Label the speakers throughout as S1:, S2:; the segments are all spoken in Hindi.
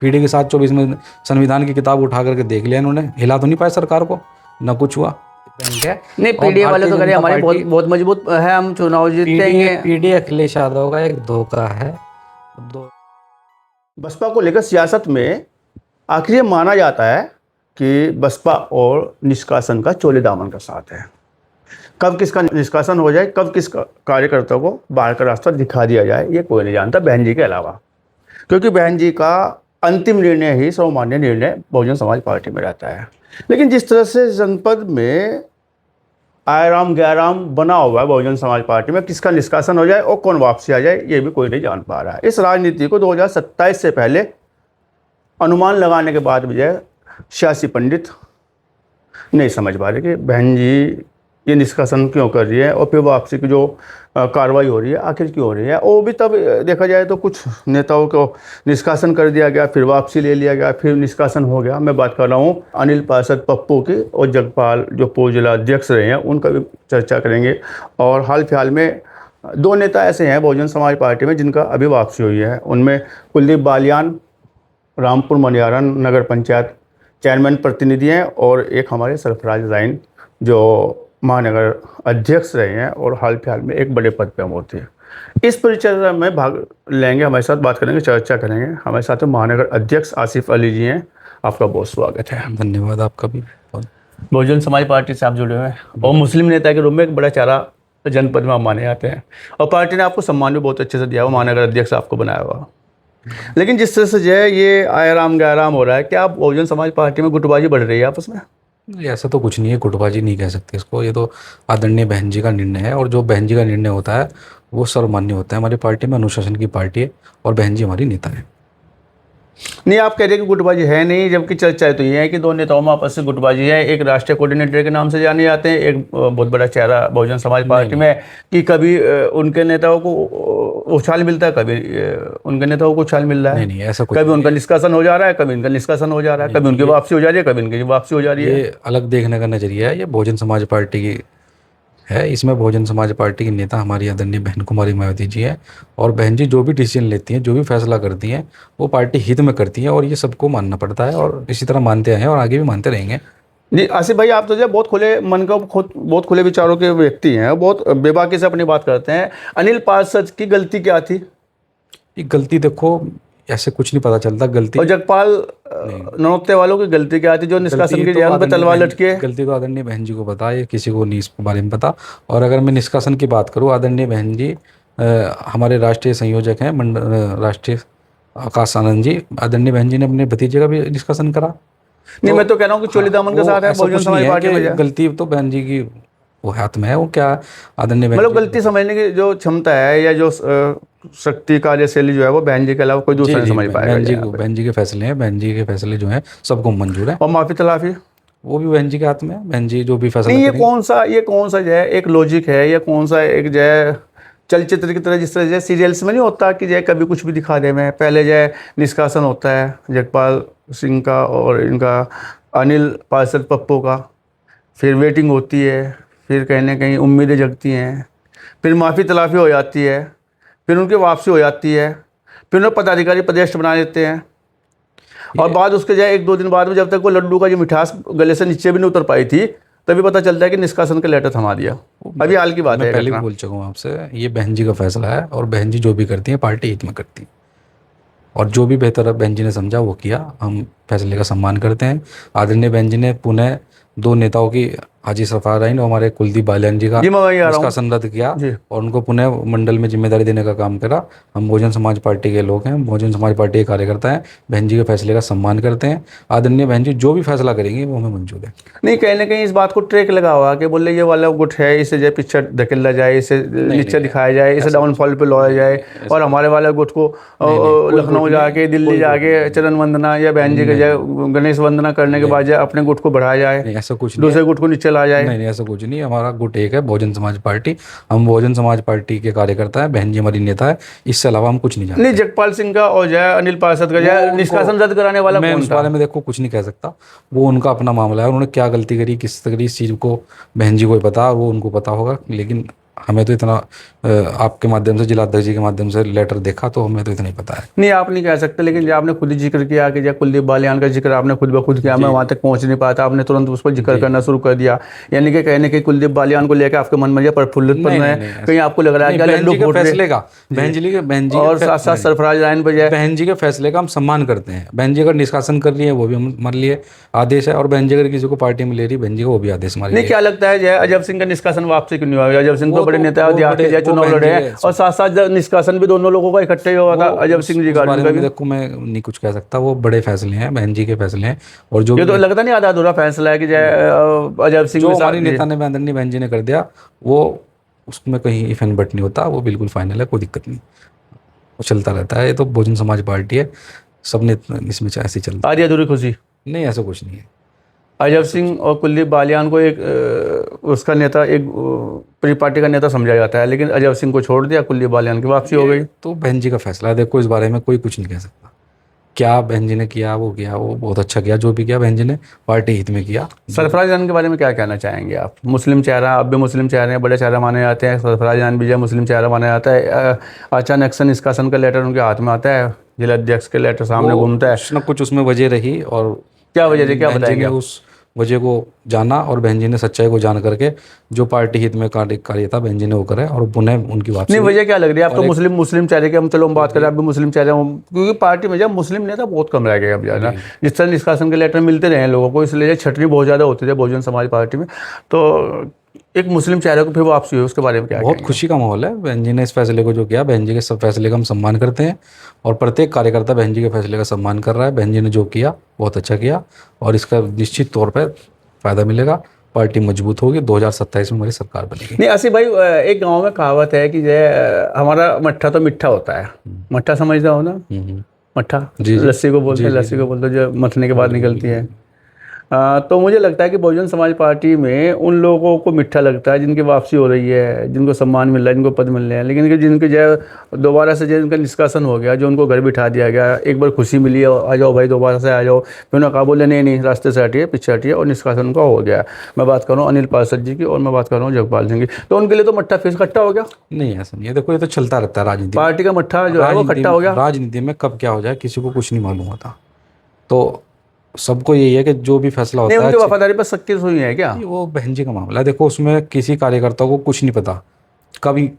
S1: पीढ़ी के साथ 24 में संविधान की किताब उठा करके देख लिया इन्होंने, हिला तो नहीं पाए सरकार को, ना कुछ हुआ। बैंक है
S2: नहीं,
S1: और
S2: पीडीए वाले
S1: भारतीय
S2: तो कह रहे
S1: जनता
S2: हमारे बहुत
S1: पार्टी,
S2: बहुत मजबूत है, हम चुनाव जीतेंगे।
S1: पीडी अखिलेश यादव का एक धोखा है।
S3: बसपा को लेकर सियासत में आखिर ये माना जाता है कि बसपा और निष्कासन का चोले दामन का साथ है। कब किसका निष्कासन हो जाए, कब किस कार्यकर्ता को बाहर का रास्ता दिखा दिया जाए, ये कोई नहीं जानता बहन जी के अलावा, क्योंकि बहन जी का अंतिम निर्णय ही सर्वमान्य निर्णय बहुजन समाज पार्टी में रहता है। लेकिन जिस तरह से जनपद में आयराम गैराम बना हुआ है बहुजन समाज पार्टी में, किसका निष्कासन हो जाए और कौन वापसी आ जाए, ये भी कोई नहीं जान पा रहा है। इस राजनीति को 2027 से पहले अनुमान लगाने के बाद भी सियासी पंडित नहीं समझ पा रहे कि बहन जी ये निष्कासन क्यों कर रही है और फिर वापसी की जो कार्रवाई हो रही है आखिर क्यों हो रही है। वो भी तब देखा जाए तो कुछ नेताओं को निष्कासन कर दिया गया, फिर वापसी ले लिया गया, फिर निष्कासन हो गया। मैं बात कर रहा हूँ अनिल पार्षद पप्पू की और जगपाल जो पूर्व जिला अध्यक्ष रहे हैं उनका भी चर्चा करेंगे। और हाल फिलहाल में दो नेता ऐसे हैं बहुजन समाज पार्टी में जिनका अभी वापसी हुई है। उनमें कुलदीप बालियान रामपुर मनियारा नगर पंचायत चेयरमैन प्रतिनिधि हैं और एक हमारे सरफराज जैन जो महानगर अध्यक्ष रहे हैं और हाल फिलहाल में एक बड़े पद पर होती है। इस परिचर्चा में भाग लेंगे, हमारे साथ बात करेंगे, चर्चा करेंगे। हमारे साथ महानगर अध्यक्ष आसिफ अली जी हैं, आपका बहुत स्वागत है।
S1: धन्यवाद आपका भी।
S3: बहुजन समाज पार्टी से आप जुड़े हुए हैं और मुस्लिम नेता के रूप में एक बड़ा चेहरा जनपद में आप माने जाते हैं और पार्टी ने आपको सम्मान भी बहुत अच्छे से दिया हुआ, महानगर अध्यक्ष आपको बनाया हुआ। लेकिन जिस तरह से ये आयराम गैराम हो रहा है, क्या बहुजन समाज पार्टी में गुटबाजी बढ़ रही है आपस में?
S1: ऐसा तो कुछ नहीं है, गुटबाजी नहीं कह सकते इसको, ये तो आदरणीय बहन जी का निर्णय है और जो बहन जी का निर्णय होता है वो सर्वमान्य होता है। हमारी पार्टी में अनुशासन की पार्टी है और बहन जी हमारी नेता है।
S3: नहीं, आप कह रहे हैं कि गुटबाजी है नहीं, जबकि चर्चा तो ये है कि दो नेताओं में आपस में गुटबाजी है। एक राष्ट्रीय कोऑर्डिनेटर के नाम से जाने जाते हैं, एक बहुत बड़ा चेहरा बहुजन समाज पार्टी में कि कभी उनके नेताओं को उछाल मिलता है, कभी उनके नेताओं को उछाल मिल रहा है।
S1: नहीं ऐसा कुछ,
S3: कभी उनका निष्कासन हो जा रहा है, कभी इनका निष्कासन हो जा रहा है, कभी उनकी वापसी हो जा रही है, कभी इनकी वापसी हो जा रही है।
S1: ये अलग देखने का नजरिया है, ये बहुजन समाज पार्टी की है। इसमें बहुजन समाज पार्टी की नेता हमारी आदरणीय बहन कुमारी मायावती जी है और बहन जी जो भी डिसीजन लेती हैं, जो भी फैसला करती हैं, वो पार्टी हित में करती हैं और ये सबको मानना पड़ता है और इसी तरह मानते आए हैं और आगे भी मानते रहेंगे।
S3: जी आसिफ भाई, आप तो जो बहुत खुले मन का, बहुत खुले विचारों के व्यक्ति हैं, बहुत बेबाकी से अपनी बात करते हैं। अनिल पार्षद की गलती क्या थी?
S1: ये गलती देखो ऐसे कुछ नहीं पता चलता गलती,
S3: और जगपाल नरोत्ते वालों की गलती क्या थी जो निष्कासन की जगह पे तलवार लटके?
S1: गलती तो आदरणीय बहन जी को पता है, किसी को नहीं इस बारे में पता। और अगर मैं निष्कासन की बात करूँ, आदरणीय बहन जी हमारे राष्ट्रीय संयोजक हैं राष्ट्रीय आकाश आनंद जी, आदरणीय बहन जी ने अपने भतीजे का भी निष्कासन करा।
S3: नहीं, मैं तो कह रहा हूँ कि चोली दामन के साथ है बहुजन समाज पार्टी में।
S1: गलती तो बहन जी की वो हाथ में है, वो क्या आदरणीय बहन
S3: मतलब गलती समझने की जो क्षमता है या जो शक्ति कार्यशैली जो है वो बहन जी के अलावा कोई दूसरा नहीं समझ पाएगा।
S1: बहन जी के फैसले हैं, बहन जी के फैसले जो हैं सबको मंजूर है।
S3: और माफी तलाफी
S1: वो भी बहन जी के हाथ में है, बहन जी जो भी फैसला
S3: नहीं, ये कौन सा जो है एक लॉजिक है, ये कौन सा एक जो है चलचित्र की तरह, जिस तरह जो सीरियल्स में नहीं होता कि जो कभी कुछ भी दिखा दे में, पहले जो है निष्कासन होता है जगपाल सिंह का और इनका अनिल पार्षद पप्पू का, फिर वेटिंग होती है, फिर कहीं ना कहीं उम्मीदें जगती हैं, फिर माफ़ी तलाफ़ी हो जाती है, फिर उनकी वापसी हो जाती है, फिर उन्हें पदाधिकारी पदस्थ बना देते हैं और बाद उसके जाए 1-2 दिन बाद में जब तक वो लड्डू का जो मिठास गले से नीचे भी नहीं उतर पाई थी तभी पता चलता है कि निष्कासन का लेटर थमा दिया। अभी हाल की बात है,
S1: पहले भी बोल चुका हूँ आपसे, ये बहन जी का फैसला है और बहन जी जो भी करती हैं पार्टी हित में करती हैं और जो भी बेहतर बहन जी ने समझा वो किया। हम फैसले का सम्मान करते हैं। आदरणीय बहन जी ने पुनः 2 नेताओं की, हाजी सरफराज और हमारे कुलदीप बालियान जी का निष्कासन रद्द किया और उनको पुनः मंडल में जिम्मेदारी देने का काम करा। हम बहुजन समाज पार्टी के लोग हैं, बहुजन समाज पार्टी के कार्यकर्ता हैं, बहन जी के फैसले का सम्मान करते हैं। आदरणीय बहन जी जो भी फैसला करेंगी वो हमें मंजूर है।
S3: नहीं, कहीं ना कहीं इस बात को ट्रैक लगा हुआ कि बोले ये वाला गुट है, इसे जो पीछे धकेला जाए, इसे नीचे दिखाया जाए, इसे डाउनफॉल पे लाया जाए और हमारे वाले गुट को लखनऊ जाके, दिल्ली जाके चरण वंदना या बहन जी के जाए गणेश वंदना करने के बाद जाए अपने गुट को बढ़ाया जाए,
S1: ऐसा कुछ
S3: दूसरे गुट को नीचे ला जाए।
S1: नहीं, ऐसा कुछ नहीं। हमारा गुट एक है, बहुजन समाज पार्टी। हम बहुजन समाज पार्टी के कार्यकर्ता हैं, बहन जी हमारी नेता है, इससे अलावा हम कुछ नहीं जानते।
S3: नहीं, जगपाल सिंह का और जय अनिल पार्षद का जय निष्कासन रद्द कराने वाला
S1: मैं
S3: कौन
S1: उस
S3: था?
S1: बारे में देखो कुछ नहीं कह सकता, वो उनका अपना मामला है। उन्होंने क्या गलती करी, किस तरह इस चीज़ को बहन जी को ही पता, वो उनको पता होगा। लेकिन हमें तो इतना आपके माध्यम से, जिलाध्यक्ष जी के माध्यम से लेटर देखा, तो हमें तो इतना ही पता है।
S3: नहीं, आप नहीं कह सकते, लेकिन जब आपने खुद ही जिक्र किया कि जब कुलदीप बालियान का जिक्र आपने खुद ब खुद किया, मैं वहाँ तक पहुँच नहीं पाता, आपने तुरंत उस पर जिक्र करना शुरू कर दिया। यानी कि कहने के कुलदीप बालियान को लेकर आपके मन में ये प्रफुल्लितपन है, कहीं आपको लग रहा है कि लड्डू फूट रहे
S1: फैसले का बहन जी
S3: और साथ साथ सरफराज लाइन पर जाए।
S1: बहन जी के फैसले का हम सम्मान करते हैं। बहन जी अगर निष्कासन कर रही है वो भी हमारे लिए आदेश है, और बहन जी अगर किसी को पार्टी में ले रही है बहन जी को वो भी आदेश हमारे
S3: नहीं,
S1: लिए।
S3: क्या लगता है जय अजब सिंह का निष्कासन वापसी क्यों नहीं हुआ? अजब सिंह तो बड़े नेता जय चुनाव लड़े हैं, और साथ साथ निष्कासन भी दोनों लोगों का इकट्ठे ही हुआ था अजब सिंह जी का।
S1: देखो मैं नहीं कुछ कह सकता, वो बड़े फैसले हैं, बहन जी के फैसले हैं। और जो
S3: ये तो लगता नहीं आधा अधूरा फैसला है कि जय अजब सिंह
S1: जो हमारी नेता ने आदरणीय बहन जी ने कर दिया, वो उसमें कहीं इफ एंड बट नहीं होता, वो बिल्कुल फाइनल है, कोई दिक्कत नहीं, वो चलता रहता है। ये तो बहुजन समाज पार्टी है, सबने इसमें ऐसे ही चलता।
S3: आधी अधूरी खुशी
S1: नहीं, ऐसा कुछ नहीं है।
S3: अजब सिंह और कुलदीप बालियान को एक उसका नेता, एक पूरी पार्टी का नेता समझा जाता है, लेकिन अजब सिंह को छोड़ दिया, कुलदीप बालियान की वापसी हो गई।
S1: तो बहन जी का फैसला है, देखो इस बारे में कोई कुछ नहीं कह सकता। क्या बहन जी ने किया, वो बहुत अच्छा किया, जो भी किया बहन जी ने पार्टी हित में किया।
S3: सरफराज जान के बारे में क्या कहना चाहेंगे आप? मुस्लिम चेहरा, अब भी मुस्लिम चेहरे हैं, बड़े चेहरा माने जाते हैं, सरफराज जान भी जो मुस्लिम चेहरा माना जाता है। अचानक से निष्कासन का लेटर उनके हाथ में आता है, जिलाध्यक्ष के लेटर सामने घूमता है,
S1: कुछ ना कुछ उसमें वजह रही, और
S3: क्या वजह थी, क्या
S1: बहन जी
S3: बताएंगे
S1: ने उस वजह को जाना, और बहन जी ने सच्चाई को जान करके जो पार्टी हित में कार्य था बहन जी ने वो करे, और पुनः उनकी वापसी।
S3: नहीं, वजह क्या लग रही है आपको? मुस्लिम चेहरे की हम चलो हम बात करें, आप भी मुस्लिम चेहरे हो, क्योंकि पार्टी में जब मुस्लिम नेता बहुत कम रह गए अब ज़्यादा। जिस तरह निष्कासन के लेटर मिलते रहे हैं लोगों को, इसलिए छटनी बहुत ज़्यादा होती थी बहुजन समाज पार्टी में, तो एक मुस्लिम चेहरे को फिर वापसी हुई, उसके बारे में क्या?
S1: बहुत खुशी का माहौल है। बहन जी ने इस फैसले को जो किया, बहन जी के सब फैसले का हम सम्मान करते हैं, और प्रत्येक कार्यकर्ता बहन जी के फैसले का सम्मान कर रहा है। बहन जी ने जो किया बहुत अच्छा किया, और इसका निश्चित तौर पर फ़ायदा मिलेगा, पार्टी मजबूत होगी, 2027 में हमारी सरकार बनेगी।
S3: नहीं, आसिफ भाई, एक गांव में कहावत है कि जय हमारा मट्ठा तो मिठा होता है। मट्ठा समझते हो ना? मट्ठा लस्सी को बोलते हैं, लस्सी को बोलते हैं जो मथने के बाद निकलती है। तो मुझे लगता है कि बहुजन समाज पार्टी में उन लोगों को मिठा लगता है जिनकी वापसी हो रही है, जिनको सम्मान मिल रहा है, जिनको पद मिल रहे हैं, लेकिन जिनके जो दोबारा से जिनका निष्कासन हो गया, जो उनको घर बिठा दिया गया, एक बार खुशी मिली है, आ जाओ भाई दोबारा से आ जाओ, फिर उन्होंने कहा बोले नहीं रास्ते से हटिए, पीछे हटिए, और निष्कासन उनका हो गया। मैं बात कर रहा हूँ अनिल पार्षद जी की, और मैं बात कर रहा हूँ जगपाल सिंह की। तो उनके लिए तो मट्ठा फिर खट्टा हो गया?
S1: नहीं, ऐसा नहीं है। देखो ये तो चलता रहता है राजनीति,
S3: पार्टी का मट्ठा जो है वो खट्टा हो गया।
S1: राजनीति में कब क्या हो जाए किसी को कुछ नहीं मालूम होता, तो सबको यही है कि जो भी फैसला होता है,
S3: उनकी वफादारी पर सक्की हुई है क्या?
S1: वो बहन जी का मामला है। देखो उसमें किसी कार्यकर्ता को कुछ नहीं पता, कभी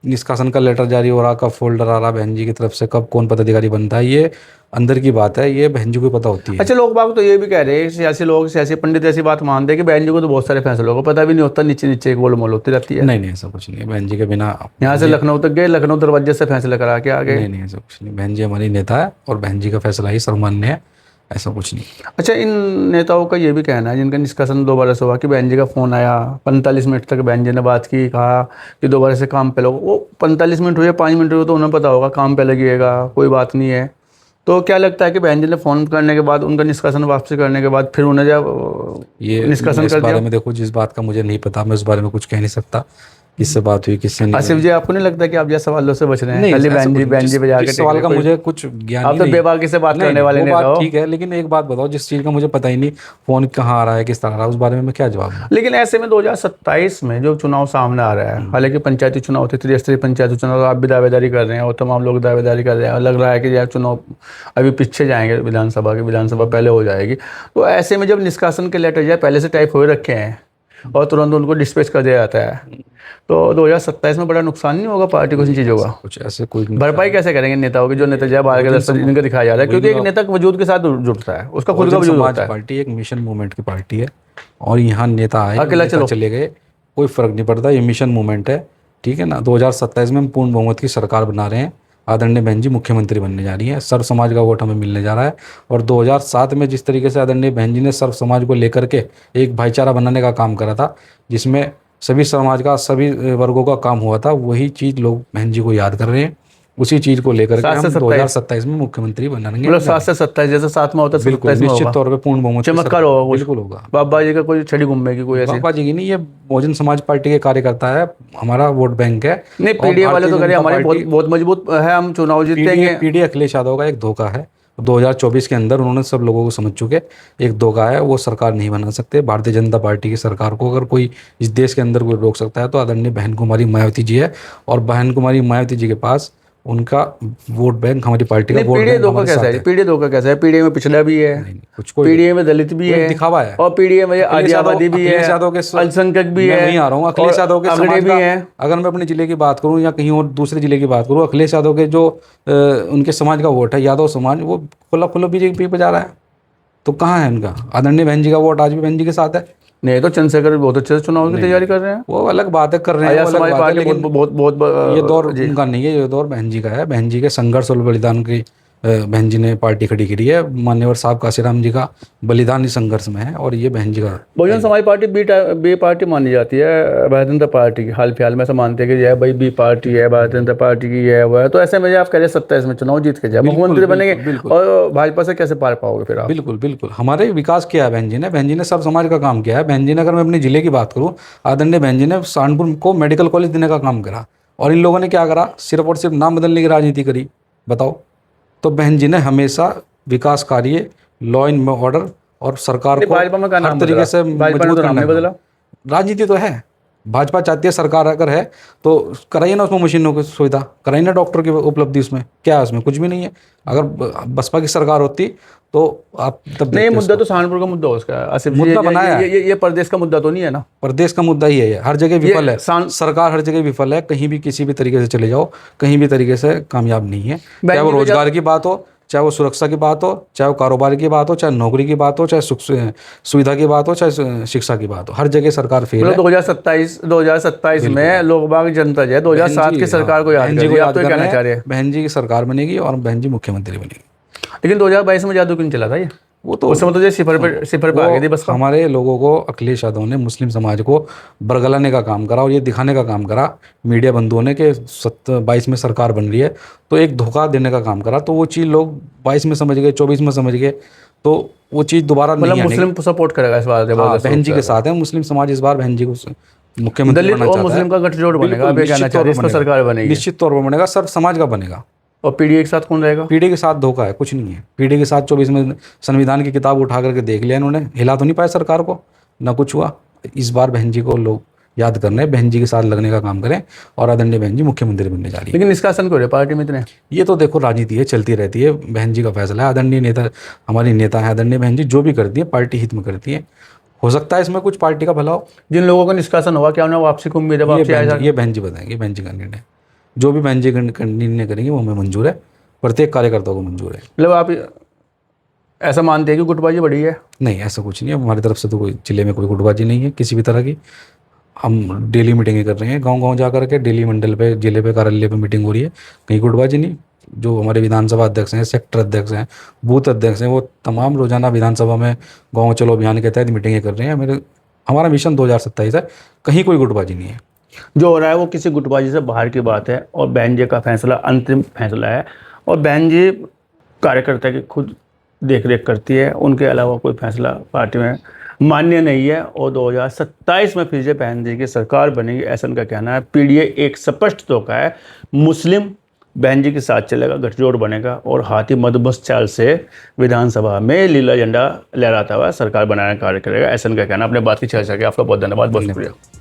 S1: निष्कासन का लेटर जारी हो रहा, कब फोल्डर आ रहा बहन जी की तरफ से, कब कौन पदाधिकारी बनता है, ये अंदर की बात है, ये बहन जी को पता होती है।
S3: अच्छा, लोग बाग तो ये भी कह रहे हैं, सियासी लोग, सियासी पंडित ऐसी बात मानते हैं कि बहन जी को तो बहुत सारे फैसलों को पता भी नहीं होता, नीचे नीचे एक गोलमोल होती रहती है।
S1: नहीं, ऐसा कुछ नहीं है। बहन जी के बिना
S3: यहाँ से लखनऊ तक गए, लखनऊ दरवाजे से फैसला करा के आ गए।
S1: नहीं, ऐसा कुछ नहीं। बहन जी हमारी नेता है, और बहन जी का फैसला ही सर्वमान्य है, ऐसा कुछ नहीं।
S3: अच्छा, इन नेताओं का ये भी कहना है जिनका निष्कासन दोबारा से हुआ कि बहन जी का फ़ोन आया, 45 मिनट तक बहन जी ने बात की, कहा कि दोबारा से काम पे लगो। वो 45 मिनट हुए, 5 मिनट हुए, तो उन्हें पता होगा काम पे लगिएगा, कोई बात नहीं है। तो क्या लगता है कि बहन जी ने फ़ोन करने के बाद, उनका निष्कासन वापसी करने के बाद, फिर उन्हें जब
S1: ये
S3: निष्कासन
S1: इस
S3: कर
S1: बारे
S3: दिया?
S1: में देखो, जिस बात का मुझे नहीं पता, मैं उस बारे में कुछ कह नहीं सकता, किससे बात हुई किससे नहीं।
S3: आसिफ जी, आपको नहीं लगता कि आप जैसे सवालों से बच रहे हैं?
S1: नहीं,
S3: खाली
S1: ऐसा
S3: बहन जी बजा के
S1: सवाल का मुझे कुछ ज्ञान
S3: आप तो
S1: नहीं।
S3: बेबाकी से बात करने वाले
S1: वो
S3: नेता हो।
S1: बात ठीक है, लेकिन एक बात बताओ, जिस चीज़ का मुझे पता ही नहीं, फ़ोन कहाँ आ रहा है, किस तरह आ रहा है, उस बारे में मैं क्या जवाब दूं?
S3: लेकिन ऐसे में 2027 में जो चुनाव सामने आ रहा है, हालांकि पंचायती चुनाव होते, त्रिस्तरीय पंचायती चुनाव, आप भी दावेदारी कर रहे हैं और तमाम लोग दावेदारी कर रहे हैं, और लग रहा है कि यार चुनाव अभी पीछे जाएंगे, विधानसभा पहले हो जाएगी। तो ऐसे में जब निष्कासन के लेटर जाए पहले से टाइप हुए रखे हैं और तुरंत उनको डिस्पैच कर दिया जाता है, तो 2027 में बड़ा नुकसान नहीं होगा पार्टी को इन चीज़ों का?
S1: कुछ ऐसे कोई
S3: भरपाई कैसे करेंगे नेताओं की, जो नेता जब बाहर के दफ्तर इनका दिखाया जा रहा है? क्योंकि एक नेता के वजूद के साथ जुड़ता है, उसका खुद का वजूद होता है।
S1: पार्टी एक मिशन मूवमेंट की पार्टी है, और यहाँ नेता आए,
S3: अकेला
S1: नेता चले गए, कोई फर्क नहीं पड़ता, ये मिशन मूवमेंट है, ठीक है ना। 2027 में हम पूर्ण बहुमत की सरकार बना रहे हैं, आदरणीय बहन जी मुख्यमंत्री बनने जा रही हैं, सर्व समाज का वोट हमें मिलने जा रहा है। और 2007 में जिस तरीके से आदरणीय बहन जी ने सर्व समाज को लेकर के एक भाईचारा बनाने का काम करा था, जिसमें सभी समाज का, सभी वर्गों का काम हुआ था, वही चीज़ लोग बहन जी को याद कर रहे हैं। उसी चीज़ को लेकर के हम 2027 में मुख्यमंत्री बनाएंगे।
S3: मतलब 7 से 27 जैसे 7 में होता है,
S1: बिल्कुल निश्चित तौर पे पूर्ण बहुमत
S3: चमत्कार होगा,
S1: बिल्कुल होगा।
S3: बाबा जी का कोई छड़ी घूमने की कोई ऐसी?
S1: बाबा जी की नहीं, ये बहुजन समाज पार्टी के कार्यकर्ता है, हमारा वोट बैंक है।
S3: नहीं, पीडीए वाले तो कह रहे हैं हमारे बहुत मजबूत है, हम चुनाव जीतेंगे।
S1: पीडीए अखिलेश यादव का एक धोखा है, 2024 के अंदर उन्होंने सब लोगों को समझ चुके एक धोखा है, वो सरकार नहीं बना सकते। भारतीय जनता पार्टी की सरकार को अगर कोई इस देश के अंदर कोई रोक सकता है तो आदरणीय बहन कुमारी मायावती जी है, और बहन कुमारी मायावती जी के पास उनका वोट बैंक, हमारी पार्टी का वोट
S2: पीडीए
S1: बैंक
S2: धोखा
S1: हमारे
S2: कैसा
S1: साथ
S2: है?
S1: है।
S2: पीडीए धोखा कैसा है? पीडीए में पिछड़ा भी है,
S1: नहीं, कुछ कोई
S2: पीडीए में दलित भी
S1: वो एक
S2: है,
S1: दिखावा है।
S2: और पीडीए में
S1: अखिलेश यादव-
S2: आदिवासी भी है,
S1: अखिलेश यादव के
S2: अल्पसंख्यक भी
S1: मैं
S2: है,
S1: वहीं आ रहा हूँ। अखिलेश
S2: और
S1: यादव के
S2: अगड़े
S1: समाज
S2: भी
S1: का,
S2: हैं।
S1: अगर मैं अपने जिले की बात करूँ या कहीं और दूसरे जिले की बात करूँ, अखिलेश यादव के जो उनके समाज का वोट है, यादव समाज, वो खुला खुला बीजेपी पे जा रहा है। तो कहाँ है इनका? आदरणीय बहन जी का वोट आज भी बहन जी के साथ है।
S2: नहीं तो चंद्रशेखर बहुत अच्छे से चुनाव की तैयारी कर रहे हैं।
S1: वो अलग बातें कर रहे हैं,
S2: आजाद
S1: वो अलग
S2: समाज
S1: बात है,
S2: पार्टी
S1: लेकिन
S2: बहुत बहुत बहुत
S1: ये दौर
S2: जी।
S1: उनका नहीं है, ये दौर बहन जी का है। बहन जी के संघर्ष और बलिदान की बहन जी ने पार्टी खड़ी करी है। मान्यवर साहब काशीराम जी का बलिदान इस संघर्ष में है, और ये बहन जी का।
S2: Bahujan Samaj party B party मानी जाती है भारतीय जनता पार्टी की, हाल फिलहाल में ऐसा मानते हैं कि यह भाई बी पार्टी है, भारतीय जनता पार्टी की है वो है। तो ऐसे में आप कह रहे 27 में चुनाव जीत के जाए, मुख्यमंत्री बनेंगे,
S1: बिल्कुल।
S2: और भाजपा से कैसे पार पाओगे फिर आप?
S1: बिल्कुल बिल्कुल, हमारे विकास किया है बहन जी ने सब समाज का काम किया है। बहन जी ने, अगर मैं अपने जिले की बात करूं, आदरणीय बहन जी ने सहारनपुर को मेडिकल कॉलेज देने का काम करा, और इन लोगों ने क्या करा? सिर्फ और सिर्फ नाम बदलने की राजनीति करी। बताओ। तो बहन जी ने हमेशा विकास कार्य, लॉ एंड ऑर्डर और सरकार को
S2: भाजपा में क्या
S1: हर
S2: नाम
S1: तरीके
S2: बदला?
S1: से
S2: भाजपा ने
S1: मजबूत
S2: तो नाम
S1: करने
S2: नहीं
S1: का।
S2: बदला।
S1: राजनीति तो है, भाजपा चाहती है सरकार अगर है तो कराइए ना उसमें मशीनों की सुविधा, कराइए ना डॉक्टर की उपलब्धि। उसमें क्या है? उसमें कुछ भी नहीं है। अगर बसपा की सरकार होती तो आप तब
S2: नहीं,
S1: देखते
S2: मुद्दा
S1: उसको।
S2: तो सहारनपुर का मुद्दा हो उसका आसिफ जी,
S1: मुद्दा बनाया है।
S2: ये प्रदेश का मुद्दा तो नहीं है ना?
S1: प्रदेश का मुद्दा ही है ये। हर जगह विफल है
S2: सान-
S1: सरकार, हर जगह विफल है। कहीं भी किसी भी तरीके से चले जाओ, कहीं भी तरीके से कामयाब नहीं है।
S2: बैंक
S1: चाहे वो
S2: की वजह-
S1: रोजगार की बात हो, चाहे वो सुरक्षा की बात हो, चाहे वो कारोबार की बात हो, चाहे नौकरी की बात हो, चाहे सुविधा की बात हो, चाहे शिक्षा की बात हो, हर जगह सरकार फेल है।
S2: मतलब 2027 में लोग बाग जनता जो है 2007 की सरकार को याद
S1: बहन
S2: कर
S1: जी
S2: रही
S1: को
S2: है। आप
S1: याद
S2: तो
S1: कर
S2: कहना
S1: रहे
S2: चाह रहे
S1: हैं,
S2: हैं,
S1: बहन जी की सरकार बनेगी और बहन जी मुख्यमंत्री बनेगी।
S2: लेकिन 2022 में जादू क्यों नहीं चला था ये?
S1: वो तो
S2: उस समय तो ये सिफर पे आ गई थी
S1: वो
S2: बसपा।
S1: हमारे लोगों को, अखिलेश यादव ने मुस्लिम समाज को बरगलाने का काम करा और ये दिखाने का काम करा मीडिया बंधुओं ने कि 22 में सरकार बन रही है, तो एक धोखा देने का काम करा। तो वो चीज़ लोग 22 में समझ गए, 24 में समझ गए, तो वो चीज़ दोबारा
S2: मतलब
S1: नहीं आने।
S2: मुस्लिम सपोर्ट करेगा इस बार?
S1: हाँ, बहन जी के साथ है मुस्लिम समाज। इस बार बहन जी को मुख्यमंत्री
S2: दलित
S1: बनाना
S2: और
S1: चाहता है।
S2: मुस्लिम का गठजोड़ बनेगा,
S1: बिल्कुल,
S2: आप ये कहना
S1: निश्चित
S2: चाह रहे हैं,
S1: तौर
S2: इस
S1: पर
S2: पर सरकार बनेगी।
S1: निश्चित तौर पर बनेगा, सब समाज का बनेगा।
S2: और पीडीए के साथ कौन रहेगा?
S1: पीढ़ी के साथ धोखा है, कुछ नहीं है। पीढ़ी के साथ 24 में संविधान की किताब उठा करके देख लिया इन्होंने, हिला तो नहीं पाए सरकार को, ना कुछ हुआ। इस बार बहन जी को लोग याद करना है, बहन जी के साथ लगने का काम करें, और आदरणीय बहन जी मुख्यमंत्री बनने जा रही है।
S2: लेकिन निष्कासन क्यों रहे पार्टी में इतने?
S1: ये तो देखो राजनीति है, चलती रहती है। बहन जी का फैसला है। आदरणीय नेता, हमारी नेता है आदरणीय बहन जी, जो भी करती है पार्टी हित में करती है। हो सकता है इसमें कुछ पार्टी का भला हो।
S2: जिन लोगों का निष्कासन होगा, क्या उन्हें वापसी को उम्मीद है? वापसी आएगा?
S1: ये बहन जी बताएंगे, बहन जी का निर्णय। जो भी बहन जी का निर्णय करेंगे वो हमें मंजूर है, प्रत्येक कार्यकर्ता को मंजूर है।
S2: मतलब आप ऐसा मानते हैं कि गुटबाजी बढ़ी है?
S1: नहीं, ऐसा कुछ नहीं है। हमारी तरफ से तो कोई जिले में कोई गुटबाजी नहीं है किसी भी तरह की। हम डेली मीटिंगें कर रहे हैं, गांव-गांव जा कर के डेली मंडल पे, जिले पे, कार्यालय पे मीटिंग हो रही है। कहीं गुटबाजी नहीं। जो हमारे विधानसभा अध्यक्ष हैं, सेक्टर अध्यक्ष हैं, बूथ अध्यक्ष हैं, वो तमाम रोजाना विधानसभा में गाँव चलो अभियान के तहत मीटिंगें कर रहे हैं। हमारा मिशन 2027 है, कहीं कोई गुटबाजी नहीं है।
S3: जो हो रहा है वो किसी गुटबाजी से बाहर की बात है, और बहन जी का फैसला अंतिम फैसला है, और बहन जी कार्यकर्ता की खुद देख रेख करती है। उनके अलावा कोई फैसला पार्टी में मान्य नहीं है, और 2027 में फिर से बहन जी की सरकार बनेगी, ऐसा उनका कहना है। पीडीए एक स्पष्ट धोखा है। मुस्लिम बहन जी के साथ चलेगा, गठजोड़ बनेगा, और हाथी मदबस चाल से विधानसभा में लीला झंडा लहराता हुआ सरकार बनाने का कार्य करेगा, ऐसा उनका कहना। अपने बात की चर्चा की आपका बहुत धन्यवाद, बहुत शुक्रिया।